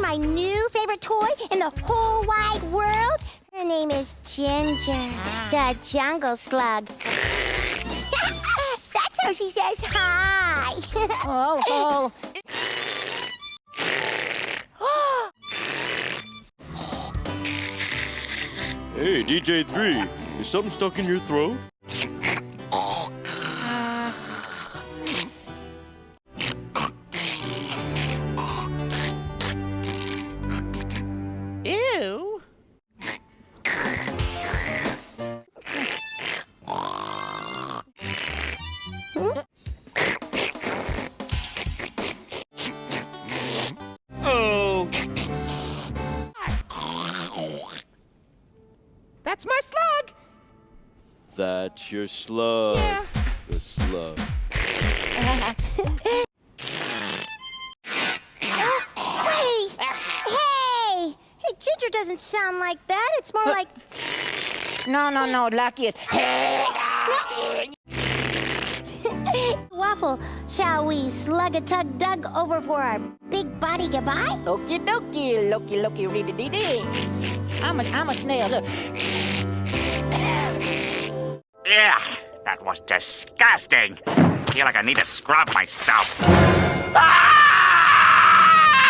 my new favorite toy in the whole wide world? Her name is Ginger, the jungle slug. That's how she says hi. Oh. Hey, DJ3, is something stuck in your throat? Ew. Oh! That's my slug. That's your slug. Yeah. The slug. Hey, Ginger doesn't sound like that. It's more like... No, Lucky. Waffle, shall we slug-a-tug-dug over for our big body goodbye? Okie dokie, loki, reedy-dee-dee. I'm a snail, look. Yeah, that was disgusting. I feel like I need to scrub myself.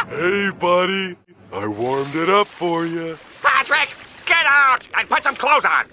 Hey, buddy. I warmed it up for you. Patrick, get out and put some clothes on.